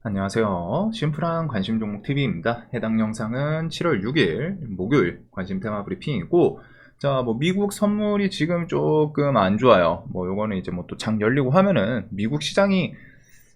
안녕하세요. 심플한 관심 종목 TV입니다. 해당 영상은 7월 6일 목요일 관심 테마 브리핑이고, 자, 미국 선물이 지금 조금 안 좋아요. 요거는 이제 또 장 열리고 하면은 미국 시장이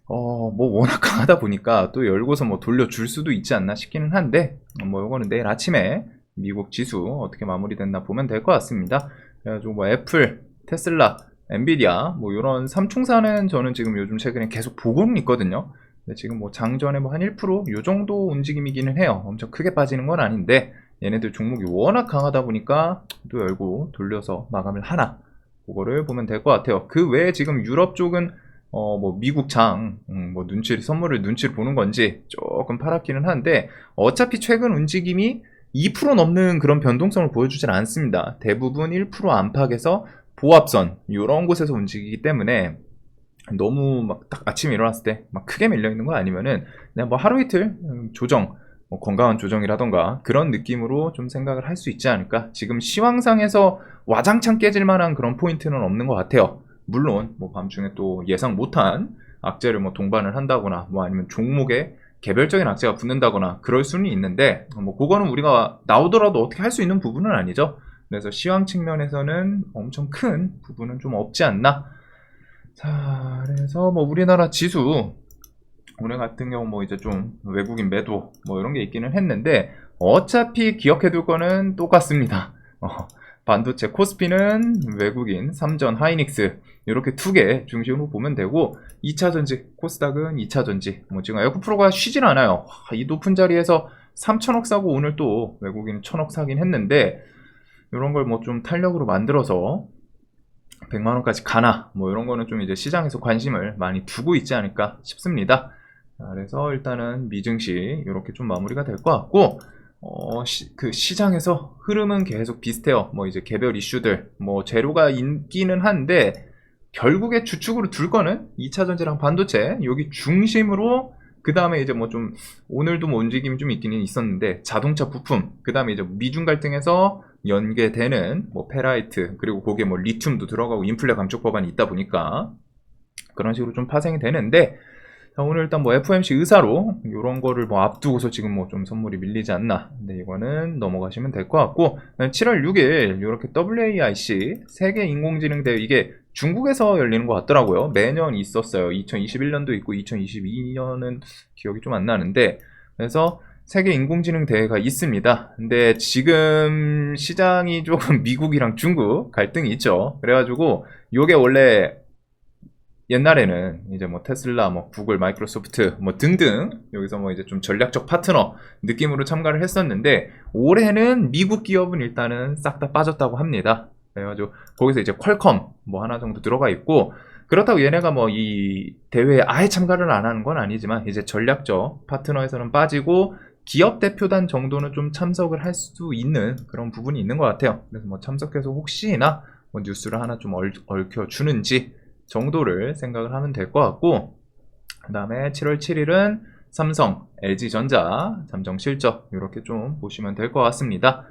워낙 강하다 보니까 또 열고서 돌려줄 수도 있지 않나 싶기는 한데, 요거는 내일 아침에 미국 지수 어떻게 마무리됐나 보면 될 것 같습니다. 그래가지고 애플, 테슬라, 엔비디아 이런 삼총사는 저는 지금 요즘 최근에 계속 보고는 있거든요. 지금 장전에 한 1% 요 정도 움직임이기는 해요. 엄청 크게 빠지는 건 아닌데, 얘네들 종목이 워낙 강하다 보니까 또 열고 돌려서 마감을 하나, 그거를 보면 될 것 같아요. 그 외에 지금 유럽 쪽은 미국 선물을 눈치를 보는 건지 조금 팔았기는 한데, 어차피 최근 움직임이 2% 넘는 그런 변동성을 보여주진 않습니다. 대부분 1% 안팎에서 보합선 이런 곳에서 움직이기 때문에 너무 딱 아침에 일어났을 때 크게 밀려 있는 거 아니면은 그냥 하루 이틀 조정, 건강한 조정이라던가 그런 느낌으로 좀 생각을 할 수 있지 않을까. 지금 시황상에서 와장창 깨질 만한 그런 포인트는 없는 것 같아요. 물론 밤중에 또 예상 못한 악재를 동반을 한다거나 아니면 종목에 개별적인 악재가 붙는다거나 그럴 수는 있는데, 그거는 우리가 나오더라도 어떻게 할 수 있는 부분은 아니죠. 그래서 시황 측면에서는 엄청 큰 부분은 좀 없지 않나. 자, 그래서 우리나라 지수 오늘 같은 경우 이제 좀 외국인 매도 이런 게 있기는 했는데, 어차피 기억해둘 거는 똑같습니다. 반도체 코스피는 외국인 삼전 하이닉스 이렇게 두 개 중심으로 보면 되고, 2차전지 코스닥은 2차전지 지금 에코프로가 쉬질 않아요. 이 높은 자리에서 3천억 사고 오늘 또 외국인 1천억 사긴 했는데, 이런 걸 좀 탄력으로 만들어서 100만원까지 가나 이런 거는 좀 이제 시장에서 관심을 많이 두고 있지 않을까 싶습니다. 그래서 일단은 미증시 이렇게 좀 마무리가 될 것 같고, 그 시장에서 흐름은 계속 비슷해요. 이제 개별 이슈들 재료가 있기는 한데, 결국에 주축으로 둘 거는 2차전지랑 반도체 여기 중심으로, 그 다음에 이제 좀 오늘도 움직임이 좀 있기는 있었는데 자동차 부품, 그 다음에 이제 미중 갈등에서 연계되는 페라이트, 그리고 거기에 리튬도 들어가고 인플레 감축 법안이 있다 보니까 그런 식으로 좀 파생이 되는데, 자, 오늘 일단 FOMC 의사로 이런 거를 앞두고서 지금 좀 선물이 밀리지 않나. 근데 이거는 넘어가시면 될 것 같고, 7월 6일 이렇게 WAIC 세계 인공지능 대회, 이게 중국에서 열리는 것 같더라고요. 매년 있었어요. 2021년도 있고 2022년은 기억이 좀 안 나는데, 그래서 세계 인공지능 대회가 있습니다. 근데 지금 시장이 조금 미국이랑 중국 갈등이 있죠. 그래가지고 요게 원래 옛날에는 이제 테슬라, 구글, 마이크로소프트 등등 여기서 이제 좀 전략적 파트너 느낌으로 참가를 했었는데, 올해는 미국 기업은 일단은 싹 다 빠졌다고 합니다. 그래가지고 거기서 이제 퀄컴 하나 정도 들어가 있고, 그렇다고 얘네가 이 대회에 아예 참가를 안 하는 건 아니지만, 이제 전략적 파트너에서는 빠지고 기업 대표단 정도는 좀 참석을 할 수 있는 그런 부분이 있는 것 같아요. 그래서 참석해서 혹시나 뉴스를 하나 좀 얽혀주는지 정도를 생각을 하면 될 것 같고, 그 다음에 7월 7일은 삼성, LG전자, 잠정 실적 이렇게 좀 보시면 될 것 같습니다.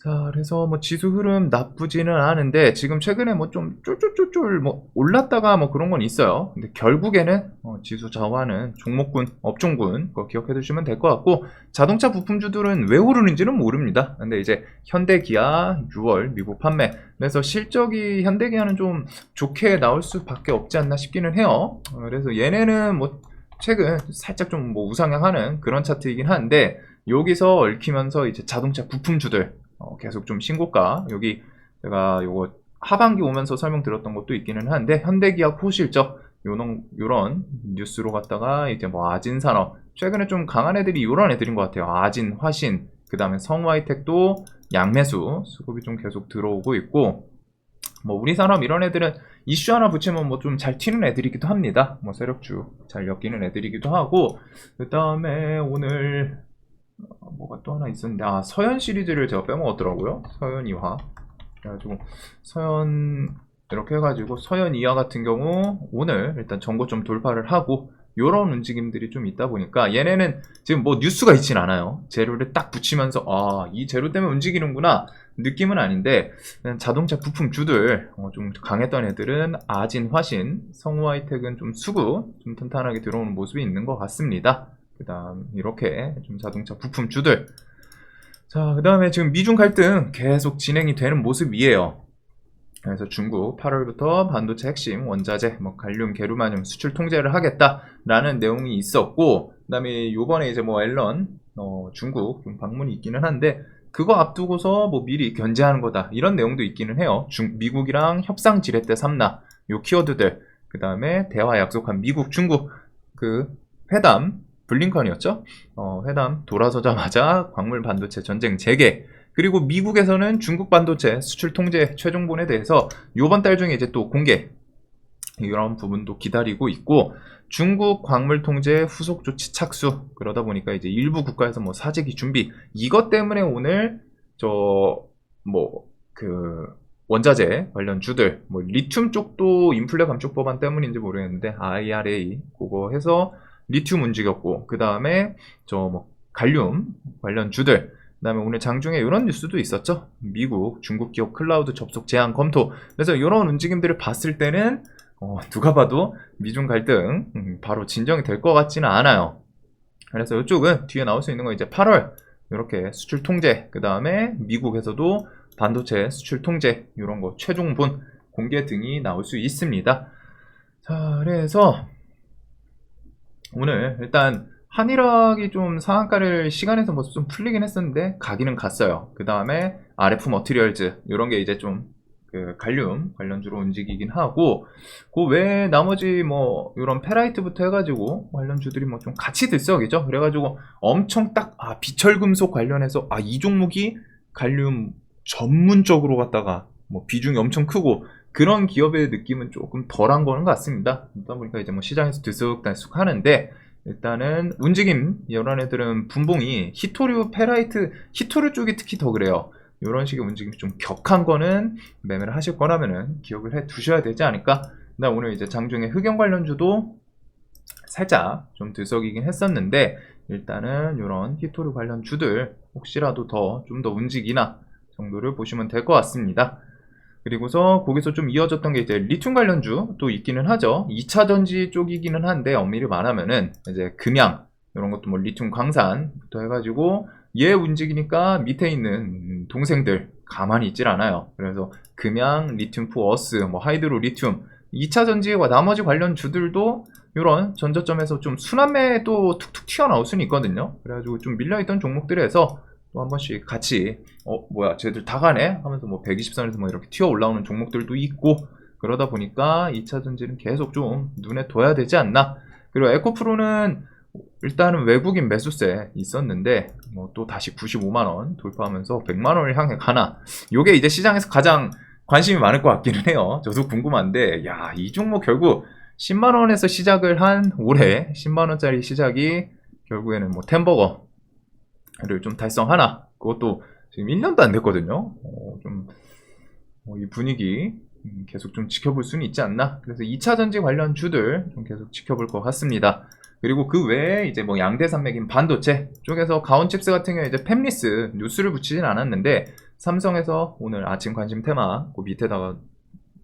자, 그래서 지수 흐름 나쁘지는 않은데, 지금 최근에 좀 쫄쫄쫄쫄 올랐다가 그런 건 있어요. 근데 결국에는 지수 좌우하는 종목군, 업종군 그거 기억해 두시면 될 것 같고, 자동차 부품주들은 왜 오르는지는 모릅니다. 근데 이제 현대기아 6월 미국 판매, 그래서 실적이 현대기아는 좀 좋게 나올 수밖에 없지 않나 싶기는 해요. 그래서 얘네는 최근 살짝 좀 우상향하는 그런 차트이긴 한데, 여기서 얽히면서 이제 자동차 부품주들 계속 좀 신고가, 여기 제가 요거 하반기 오면서 설명드렸던 것도 있기는 한데, 현대기아 코실적 요런 뉴스로 갔다가 이제 아진산업, 최근에 좀 강한 애들이 요런 애들인 것 같아요. 아진, 화신, 그 다음에 성화이텍도 양매수 수급이 좀 계속 들어오고 있고, 우리 산업 이런 애들은 이슈 하나 붙이면 좀 잘 튀는 애들이기도 합니다. 세력주 잘 엮이는 애들이기도 하고, 그 다음에 오늘 뭐가 또 하나 있었는데, 서현 시리즈를 제가 빼먹었더라고요. 서현 이화. 그래가지고 서현 이렇게 해가지고 서현 이화 같은 경우 오늘 일단 전고점 돌파를 하고, 요런 움직임들이 좀 있다 보니까 얘네는 지금 뭐 뉴스가 있진 않아요. 재료를 딱 붙이면서 이 재료 때문에 움직이는구나 느낌은 아닌데, 자동차 부품주들 좀 강했던 애들은 아진, 화신, 성우 하이텍은 좀 수구 좀 탄탄하게 들어오는 모습이 있는 것 같습니다. 그 다음 이렇게 좀 자동차 부품주들. 자, 그 다음에 지금 미중 갈등 계속 진행이 되는 모습이에요. 그래서 중국 8월부터 반도체 핵심 원자재, 뭐 갈륨, 게르마늄 수출 통제를 하겠다라는 내용이 있었고, 그다음에 요번에 이제 뭐 앨런 중국 좀 방문이 있기는 한데, 그거 앞두고서 뭐 미리 견제하는 거다 이런 내용도 있기는 해요. 미국이랑 협상 지렛대 삼나 요 키워드들, 그 다음에 대화 약속한 미국, 중국 그 회담, 블링컨이었죠? 회담 돌아서자마자 광물 반도체 전쟁 재개. 그리고 미국에서는 중국 반도체 수출 통제 최종본에 대해서 이번 달 중에 이제 또 공개, 이런 부분도 기다리고 있고, 중국 광물 통제 후속 조치 착수. 그러다 보니까 이제 일부 국가에서 뭐 사재기 준비, 이것 때문에 오늘 원자재 관련 주들, 뭐 리튬 쪽도 인플레 감축 법안 때문인지 모르겠는데 IRA 그거 해서 리튬 움직였고, 그 다음에 갈륨 관련 주들, 그 다음에 오늘 장중에 이런 뉴스도 있었죠. 미국, 중국 기업 클라우드 접속 제한 검토. 그래서 이런 움직임들을 봤을 때는 누가 봐도 미중 갈등 바로 진정이 될 것 같지는 않아요. 그래서 이쪽은 뒤에 나올 수 있는 건 이제 8월 이렇게 수출 통제, 그 다음에 미국에서도 반도체 수출 통제 이런 거 최종본 공개 등이 나올 수 있습니다. 자, 그래서 오늘 일단 한일학이 좀 상한가를 시간에서 뭐 좀 풀리긴 했었는데 가기는 갔어요. 그 다음에 RF 머티리얼즈 이런 게 이제 좀 갈륨 관련주로 움직이긴 하고, 그 외에 나머지 뭐 이런 페라이트부터 해가지고 관련주들이 뭐 좀 같이 들썩이죠. 그래가지고 엄청 딱 비철금속 관련해서 이 종목이 갈륨 전문적으로 갔다가 뭐 비중이 엄청 크고 그런 기업의 느낌은 조금 덜한 거는 같습니다. 그러다 보니까 이제 뭐 시장에서 들쑥날쑥 하는데, 일단은 움직임 이런 애들은 분봉이 히토류, 페라이트, 히토류 쪽이 특히 더 그래요. 이런 식의 움직임이 좀 격한 거는 매매를 하실 거라면은 기억을 해 두셔야 되지 않을까. 그다음 오늘 이제 장중에 흑연 관련주도 살짝 좀 들썩이긴 했었는데, 일단은 이런 히토류 관련 주들 혹시라도 좀 더 움직이나 정도를 보시면 될 것 같습니다. 그리고서 거기서 좀 이어졌던 게 이제 리튬 관련주 또 있기는 하죠. 2차 전지 쪽이기는 한데 엄밀히 말하면은 이제 금양 이런 것도 뭐 리튬 광산부터 해가지고 얘 움직이니까 밑에 있는 동생들 가만히 있질 않아요. 그래서 금양, 리튬 포어스, 뭐 하이드로 리튬, 2차 전지와 나머지 관련 주들도 이런 전저점에서 좀 순환매 또 툭툭 튀어나올 수는 있거든요. 그래가지고 좀 밀려있던 종목들에서 또 한 번씩 같이 뭐야 쟤들 다 가네 하면서 뭐 120선에서 뭐 이렇게 튀어 올라오는 종목들도 있고, 그러다 보니까 2차 전지는 계속 좀 눈에 둬야 되지 않나. 그리고 에코프로는 일단은 외국인 매수세 있었는데 뭐 또 다시 95만원 돌파하면서 100만원을 향해 가나, 요게 이제 시장에서 가장 관심이 많을 것 같기는 해요. 저도 궁금한데, 이 종목 결국 10만원에서 시작을 한 올해 10만원짜리 시작이 결국에는 뭐 템버거 를 좀 달성하나, 그것도 지금 1년도 안 됐거든요. 이 분위기 계속 좀 지켜볼 수는 있지 않나. 그래서 2차 전지 관련 주들 좀 계속 지켜볼 것 같습니다. 그리고 그 외에 이제 뭐 양대산맥인 반도체 쪽에서 가온칩스 같은 경우에 이제 팹리스 뉴스를 붙이진 않았는데, 삼성에서 오늘 아침 관심 테마 그 밑에다가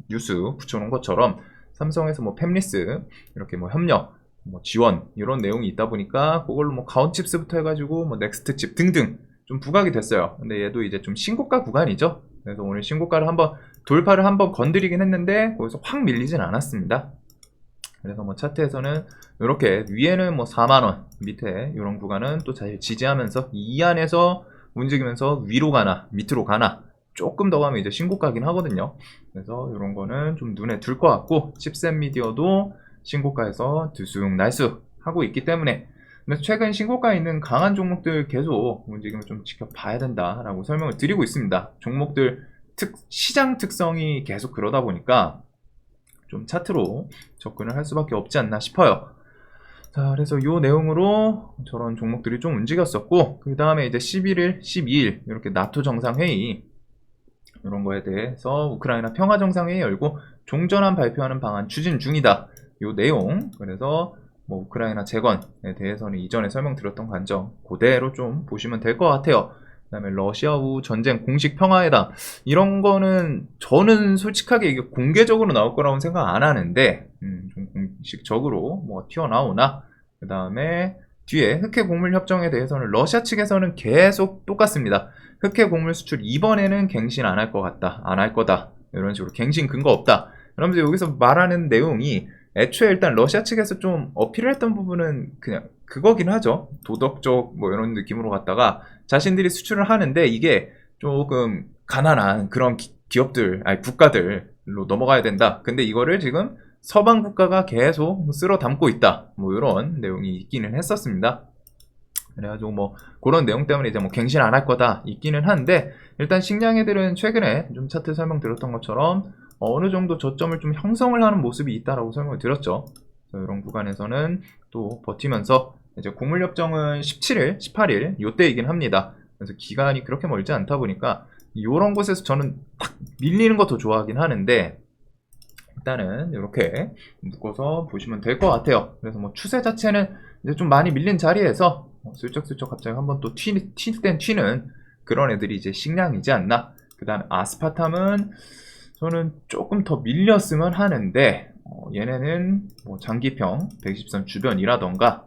뉴스 붙여놓은 것처럼 삼성에서 뭐 팹리스 이렇게 뭐 협력, 뭐 지원 이런 내용이 있다 보니까 그걸로 뭐 가온칩스부터 해가지고 뭐 넥스트칩 등등 좀 부각이 됐어요. 근데 얘도 이제 좀 신고가 구간이죠. 그래서 오늘 신고가를 돌파를 한번 건드리긴 했는데 거기서 확 밀리진 않았습니다. 그래서 뭐 차트에서는 이렇게 위에는 뭐 4만원, 밑에 이런 구간은 또 잘 지지하면서 이 안에서 움직이면서 위로 가나 밑으로 가나 조금 더 가면 이제 신고가긴 하거든요. 그래서 이런 거는 좀 눈에 들 것 같고, 칩셋 미디어도 신고가에서 들쑥날쑥 하고 있기 때문에, 그래서 최근 신고가에 있는 강한 종목들 계속 움직임을 좀 지켜봐야 된다라고 설명을 드리고 있습니다. 종목들 시장 특성이 계속 그러다 보니까 좀 차트로 접근을 할 수밖에 없지 않나 싶어요. 자, 그래서 이 내용으로 저런 종목들이 좀 움직였었고, 그 다음에 이제 11일, 12일 이렇게 나토 정상회의 이런 거에 대해서 우크라이나 평화 정상회의 열고 종전안 발표하는 방안 추진 중이다. 요 내용, 그래서 뭐 우크라이나 재건에 대해서는 이전에 설명드렸던 관점 그대로 좀 보시면 될 것 같아요. 그다음에 러시아 우 전쟁 공식 평화회담 이런 거는 저는 솔직하게 이게 공개적으로 나올 거라고는 생각 안 하는데 좀 공식적으로 뭐 튀어나오나 그다음에 뒤에 흑해 곡물 협정에 대해서는 러시아 측에서는 계속 똑같습니다. 흑해 곡물 수출 이번에는 갱신 안 할 것 같다, 안 할 거다 이런 식으로 갱신 근거 없다. 그러면서 여기서 말하는 내용이 애초에 일단 러시아 측에서 좀 어필을 했던 부분은 그냥 그거긴 하죠. 도덕적 뭐 이런 느낌으로 갔다가 자신들이 수출을 하는데 이게 조금 가난한 그런 기업들, 아니 국가들로 넘어가야 된다. 근데 이거를 지금 서방 국가가 계속 쓸어 담고 있다. 뭐 이런 내용이 있기는 했었습니다. 그래가지고 뭐 그런 내용 때문에 이제 뭐 갱신 안 할 거다 있기는 한데 일단 식량애들은 최근에 좀 차트 설명 드렸던 것처럼 어느 정도 저점을 좀 형성을 하는 모습이 있다라고 설명을 드렸죠. 이런 구간에서는 또 버티면서 이제 곡물협정은 17일, 18일 요때이긴 합니다. 그래서 기간이 그렇게 멀지 않다 보니까 이런 곳에서 저는 딱 밀리는 거 더 좋아하긴 하는데 일단은 이렇게 묶어서 보시면 될 것 같아요. 그래서 뭐 추세 자체는 이제 좀 많이 밀린 자리에서 슬쩍슬쩍 갑자기 한번 또 튀는 그런 애들이 이제 식량이지 않나. 그 다음에 아스파탐은 저는 조금 더 밀렸으면 하는데 얘네는 뭐 장기평 120선 주변이라던가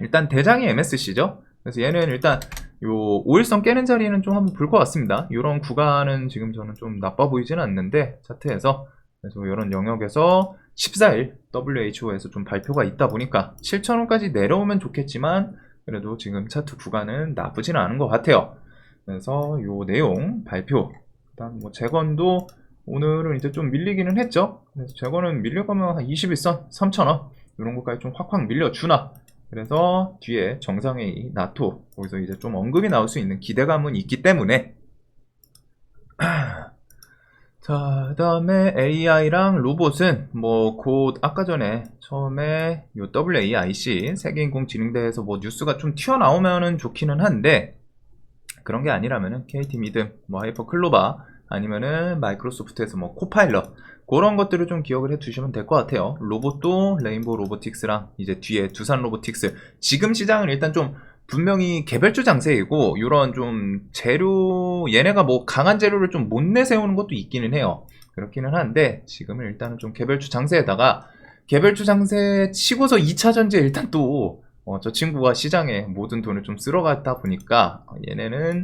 일단 대장이 MSC죠. 그래서 얘는 일단 요 5일선 깨는 자리는 좀 한번 볼 것 같습니다. 이런 구간은 지금 저는 좀 나빠 보이지는 않는데 차트에서 그래서 이런 영역에서 14일 WHO에서 좀 발표가 있다 보니까 7,000원까지 내려오면 좋겠지만 그래도 지금 차트 구간은 나쁘지는 않은 것 같아요. 그래서 요 내용 발표 일단 뭐 재건도 오늘은 이제 좀 밀리기는 했죠. 그래서 재건은 밀려가면 한 21선 3,000원 이런 것까지 좀 확확 밀려주나. 그래서 뒤에 정상회의 나토 거기서 이제 좀 언급이 나올 수 있는 기대감은 있기 때문에 자, 그 다음에 AI랑 로봇은 뭐 곧 아까 전에 처음에 요 WAIC 세계인공지능대회에서 뭐 뉴스가 좀 튀어나오면은 좋기는 한데 그런 게 아니라면은 KT 믿음, 뭐 하이퍼클로바 아니면은 마이크로소프트에서 뭐 코파일럿 그런 것들을 좀 기억을 해 두시면 될 것 같아요. 로봇도 레인보우 로보틱스랑 이제 뒤에 두산 로보틱스 지금 시장은 일단 좀 분명히 개별주 장세이고 이런 좀 재료 얘네가 뭐 강한 재료를 좀 못 내세우는 것도 있기는 해요. 그렇기는 한데 지금은 일단은 좀 개별주 장세에다가 개별주 장세 치고서 2차 전지에 일단 또 저 친구가 시장에 모든 돈을 좀 쓸어갔다 보니까 얘네는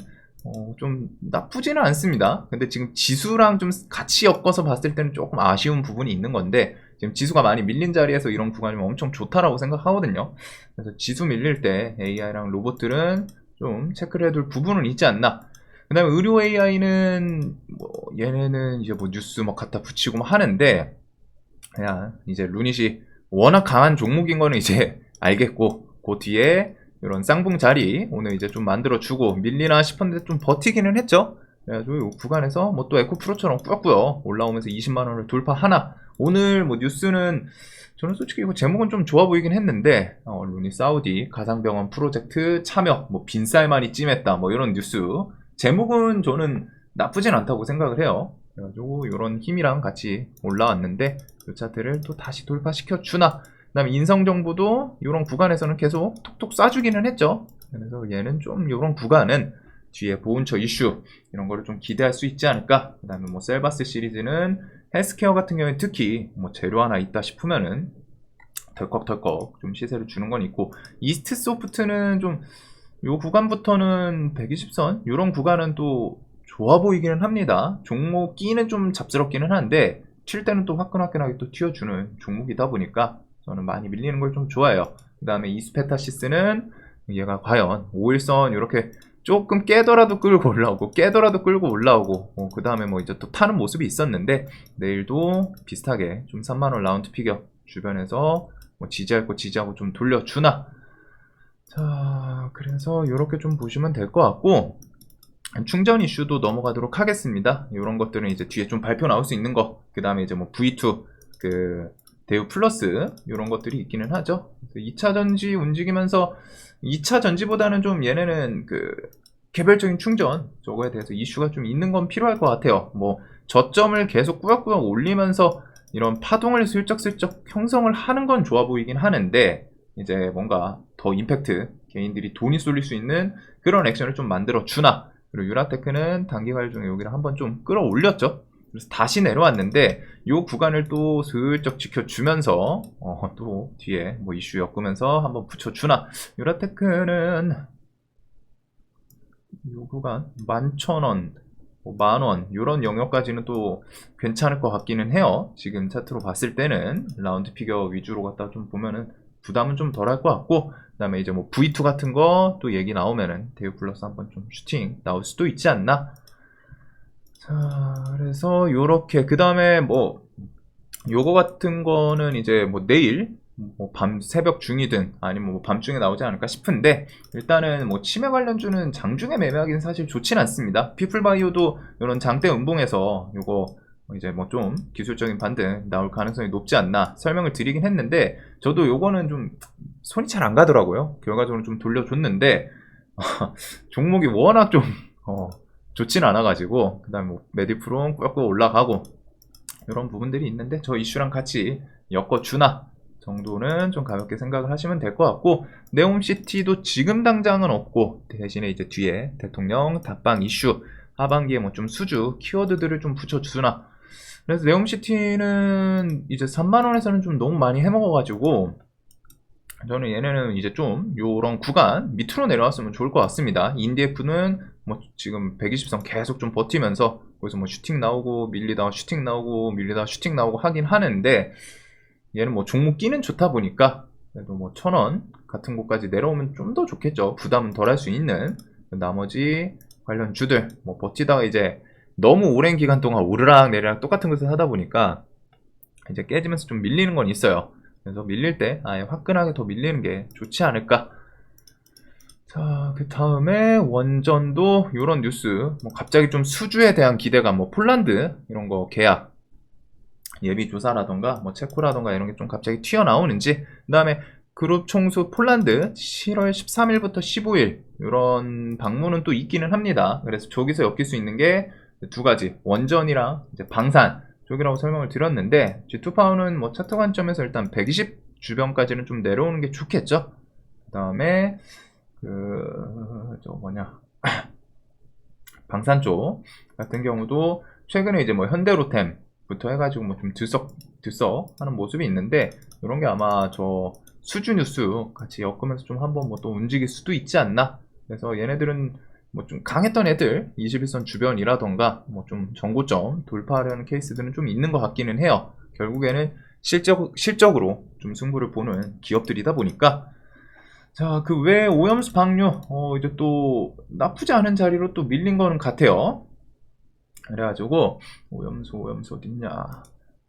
좀 나쁘지는 않습니다. 근데 지금 지수랑 좀 같이 엮어서 봤을 때는 조금 아쉬운 부분이 있는 건데 지금 지수가 많이 밀린 자리에서 이런 구간이면 엄청 좋다라고 생각하거든요. 그래서 지수 밀릴 때 AI랑 로봇들은 좀 체크를 해둘 부분은 있지 않나. 그 다음에 의료 AI는 뭐 얘네는 이제 뭐 뉴스 막 갖다 붙이고 막 하는데 그냥 이제 루닛이 워낙 강한 종목인 거는 이제 알겠고 그 뒤에 이런 쌍봉 자리 오늘 이제 좀 만들어주고 밀리나 싶었는데 좀 버티기는 했죠. 그래가지고 이 구간에서 뭐 또 에코프로처럼 꾸역꾸역 올라오면서 20만원을 돌파하나. 오늘 뭐 뉴스는 저는 솔직히 이거 제목은 좀 좋아 보이긴 했는데 루니 사우디 가상병원 프로젝트 참여 뭐 빈쌀만이 찜했다 뭐 이런 뉴스 제목은 저는 나쁘진 않다고 생각을 해요. 그래가지고 이런 힘이랑 같이 올라왔는데 이 차트를 또 다시 돌파시켜 주나. 그 다음에 인성정보도 이런 구간에서는 계속 톡톡 쏴주기는 했죠. 그래서 얘는 좀 이런 구간은 뒤에 보온처 이슈 이런 거를 좀 기대할 수 있지 않을까. 그 다음에 뭐 셀바스 시리즈는 헬스케어 같은 경우에 특히 뭐 재료 하나 있다 싶으면은 덜컥덜컥 좀 시세를 주는 건 있고 이스트 소프트는 좀 요 구간부터는 120선 이런 구간은 또 좋아 보이기는 합니다. 종목 끼는 좀 잡스럽기는 한데 칠 때는 또 화끈화끈하게 또 튀어주는 종목이다 보니까 저는 많이 밀리는 걸 좀 좋아해요. 그 다음에 이스페타시스는 얘가 과연 5일선 이렇게 조금 깨더라도 끌고 올라오고 깨더라도 끌고 올라오고 그 다음에 뭐 이제 또 타는 모습이 있었는데 내일도 비슷하게 좀 3만원 라운드 피겨 주변에서 뭐 지지할 거 지지하고 좀 돌려주나. 자, 그래서 이렇게 좀 보시면 될 것 같고 충전 이슈도 넘어가도록 하겠습니다. 이런 것들은 이제 뒤에 좀 발표 나올 수 있는 거, 그 다음에 이제 뭐 V2 그 대우 플러스 이런 것들이 있기는 하죠. 2차 전지 움직이면서 2차 전지보다는 좀 얘네는 그 개별적인 충전 저거에 대해서 이슈가 좀 있는 건 필요할 것 같아요. 뭐 저점을 계속 꾸역꾸역 올리면서 이런 파동을 슬쩍슬쩍 형성을 하는 건 좋아 보이긴 하는데, 이제 뭔가 더 임팩트, 개인들이 돈이 쏠릴 수 있는 그런 액션을 좀 만들어 주나. 그리고 유라테크는 단기 과열 중에 여기를 한번 좀 끌어올렸죠. 그래서 다시 내려왔는데 이 구간을 또 슬쩍 지켜주면서 또 뒤에 뭐 이슈 엮으면서 한번 붙여주나. 유라테크는 이 구간 11,000원, 뭐 만원 이런 영역까지는 또 괜찮을 것 같기는 해요. 지금 차트로 봤을 때는 라운드 피겨 위주로 갖다 좀 보면은 부담은 좀 덜 할 것 같고, 그 다음에 이제 뭐 V2 같은 거 또 얘기 나오면은 데이브 플러스 한번 좀 슈팅 나올 수도 있지 않나. 자, 그래서 요렇게 그 다음에 뭐 요거 같은 거는 이제 뭐 내일 뭐 밤 새벽 중이든 아니면 뭐 밤중에 나오지 않을까 싶은데, 일단은 뭐 치매 관련주는 장중에 매매하기는 사실 좋진 않습니다. 피플바이오도 이런 장대 음봉에서 요거 이제 뭐 좀 기술적인 반등 나올 가능성이 높지 않나 설명을 드리긴 했는데, 저도 요거는 좀 손이 잘 안 가더라고요. 결과적으로 좀 돌려줬는데 종목이 워낙 좀 좋진 않아가지고, 그 다음에 뭐 메디프론 꾸역꾸역 올라가고 이런 부분들이 있는데, 저 이슈랑 같이 엮어주나 정도는 좀 가볍게 생각을 하시면 될 것 같고, 네옴시티도 지금 당장은 없고 대신에 이제 뒤에 대통령 답방 이슈, 하반기에 뭐 좀 수주 키워드들을 좀 붙여주나. 그래서 네옴시티는 이제 3만원에서는 좀 너무 많이 해먹어가지고 저는 얘네는 이제 좀 요런 구간 밑으로 내려왔으면 좋을 것 같습니다. 인디에프는 뭐 지금 120선 계속 좀 버티면서 거기서 뭐 슈팅 나오고 밀리다가 슈팅 나오고 밀리다가 슈팅 나오고 하긴 하는데, 얘는 뭐 종목 끼는 좋다 보니까 그래도 뭐 1,000원 같은 곳까지 내려오면 좀 더 좋겠죠. 부담은 덜 할 수 있는. 나머지 관련 주들 뭐 버티다가 이제 너무 오랜 기간 동안 오르락 내리락 똑같은 것을 하다 보니까 이제 깨지면서 좀 밀리는 건 있어요. 그래서 밀릴 때 아예 화끈하게 더 밀리는 게 좋지 않을까. 자, 그 다음에 원전도 요런 뉴스, 뭐 갑자기 좀 수주에 대한 기대감, 뭐 폴란드 이런 거 계약 예비 조사라던가 뭐 체코라던가 이런 게 좀 갑자기 튀어나오는지, 그 다음에 그룹 총수 폴란드 7월 13일부터 15일 이런 방문은 또 있기는 합니다. 그래서 저기서 엮일 수 있는 게 두 가지, 원전이랑 이제 방산 쪽이라고 설명을 드렸는데, G2파워는 뭐 차트 관점에서 일단 120 주변까지는 좀 내려오는 게 좋겠죠. 그 다음에 저 뭐냐 방산 쪽 같은 경우도 최근에 이제 뭐 현대로템부터 해가지고 뭐 좀 들썩 하는 모습이 있는데, 이런 게 아마 저 수주 뉴스 같이 엮으면서 좀 한번 뭐 또 움직일 수도 있지 않나. 그래서 얘네들은 뭐 좀 강했던 애들 21선 주변이라던가 뭐 좀 정고점 돌파하려는 케이스들은 좀 있는 것 같기는 해요. 결국에는 실적으로 좀 승부를 보는 기업들이다 보니까. 자, 그 외에 오염수 방류 이제 또 나쁘지 않은 자리로 또 밀린 거는 같아요. 그래가지고 오염수 어딨냐,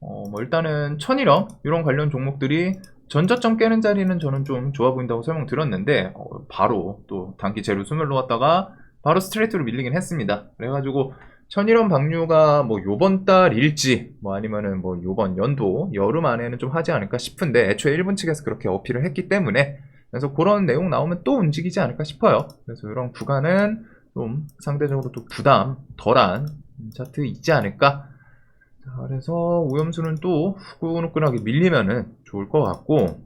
뭐 일단은 천일염 이런 관련 종목들이 전저점 깨는 자리는 저는 좀 좋아 보인다고 설명드렸는데, 바로 또 단기 재료 소멸로 왔다가 바로 스트레이트로 밀리긴 했습니다. 그래가지고 천일염 방류가 뭐 요번 달일지 뭐 아니면은 뭐 요번 연도 여름 안에는 좀 하지 않을까 싶은데, 애초에 일본 측에서 그렇게 어필을 했기 때문에, 그래서 그런 내용 나오면 또 움직이지 않을까 싶어요. 그래서 이런 구간은 좀 상대적으로 또 부담 덜한 차트 있지 않을까. 자, 그래서 오염수는 또 후끈후끈하게 밀리면은 좋을 것 같고,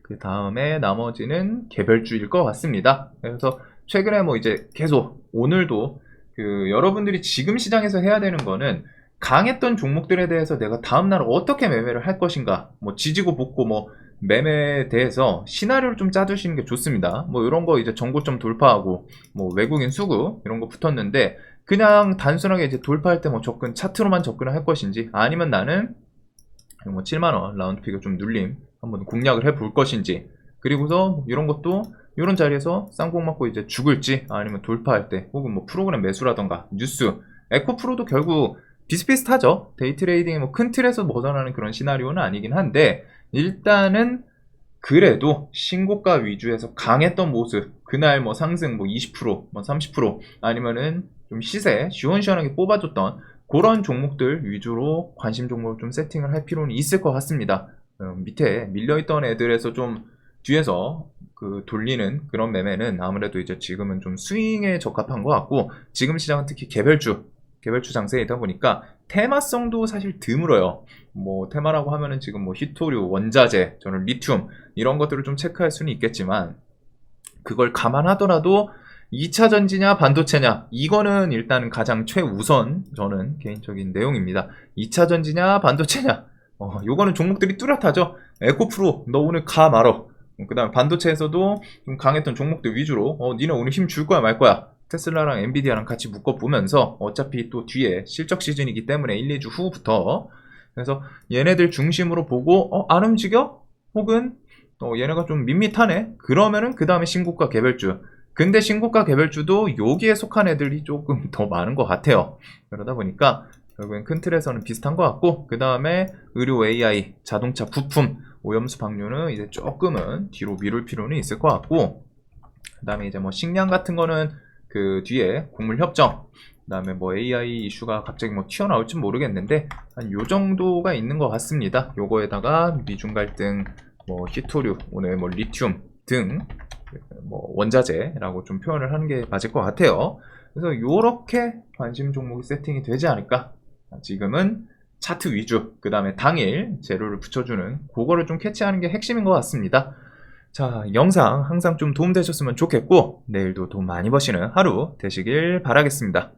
그 다음에 나머지는 개별주일 것 같습니다. 그래서 최근에 뭐 이제 계속 오늘도 여러분들이 지금 시장에서 해야 되는 거는 강했던 종목들에 대해서 내가 다음날 어떻게 매매를 할 것인가, 뭐 지지고 볶고 뭐 매매에 대해서 시나리오를 좀 짜주시는 게 좋습니다. 뭐 이런 거 이제 정고점 돌파하고 뭐 외국인 수급 이런 거 붙었는데, 그냥 단순하게 이제 돌파할 때 뭐 접근 차트로만 접근을 할 것인지, 아니면 나는 뭐 7만원 라운드 피겨 좀 눌림 한번 공략을 해볼 것인지, 그리고서 이런 것도 이런 자리에서 쌍봉 맞고 이제 죽을지, 아니면 돌파할 때 혹은 뭐 프로그램 매수라던가 뉴스, 에코프로도 결국 비슷비슷하죠. 데이트레이딩의 뭐 큰 틀에서 벗어나는 그런 시나리오는 아니긴 한데, 일단은 그래도 신고가 위주에서 강했던 모습, 그날 뭐 상승 뭐 20%, 뭐 30%, 아니면은 좀 시세 시원시원하게 뽑아줬던 그런 종목들 위주로 관심 종목을 좀 세팅을 할 필요는 있을 것 같습니다. 밑에 밀려있던 애들에서 좀 뒤에서 돌리는 그런 매매는 아무래도 이제 지금은 좀 스윙에 적합한 것 같고, 지금 시장은 특히 개별주 개별주 장세이다 보니까 테마성도 사실 드물어요. 뭐 테마라고 하면은 지금 뭐 히토류, 원자재, 저는 리튬 이런 것들을 좀 체크할 수는 있겠지만 그걸 감안하더라도 2차 전지냐 반도체냐 이거는 일단 가장 최우선 저는 개인적인 내용입니다. 2차 전지냐 반도체냐 요거는 종목들이 뚜렷하죠. 에코프로 너 오늘 가 말어. 그 다음에 반도체에서도 좀 강했던 종목들 위주로 니네 오늘 힘 줄 거야 말 거야. 테슬라랑 엔비디아랑 같이 묶어보면서 어차피 또 뒤에 실적 시즌이기 때문에 1, 2주 후부터 그래서 얘네들 중심으로 보고 안 움직여? 혹은 얘네가 좀 밋밋하네? 그러면은 그 다음에 신고가 개별주. 근데 신고가 개별주도 여기에 속한 애들이 조금 더 많은 것 같아요. 그러다 보니까 결국엔 큰 틀에서는 비슷한 것 같고 그 다음에 의료 AI, 자동차 부품, 오염수 방류는 이제 조금은 뒤로 미룰 필요는 있을 것 같고 그 다음에 이제 뭐 식량 같은 거는 그 뒤에 곡물 협정 그 다음에 뭐 AI 이슈가 갑자기 뭐 튀어나올지 모르겠는데 한 요 정도가 있는 것 같습니다. 요거에다가 미중 갈등, 뭐 히토류, 오늘 뭐 리튬 등 뭐 원자재라고 좀 표현을 하는 게 맞을 것 같아요. 그래서 요렇게 관심 종목이 세팅이 되지 않을까. 지금은 차트 위주, 그 다음에 당일 재료를 붙여주는 그거를 좀 캐치하는 게 핵심인 것 같습니다. 자, 영상 항상 좀 도움되셨으면 좋겠고 내일도 돈 많이 버시는 하루 되시길 바라겠습니다.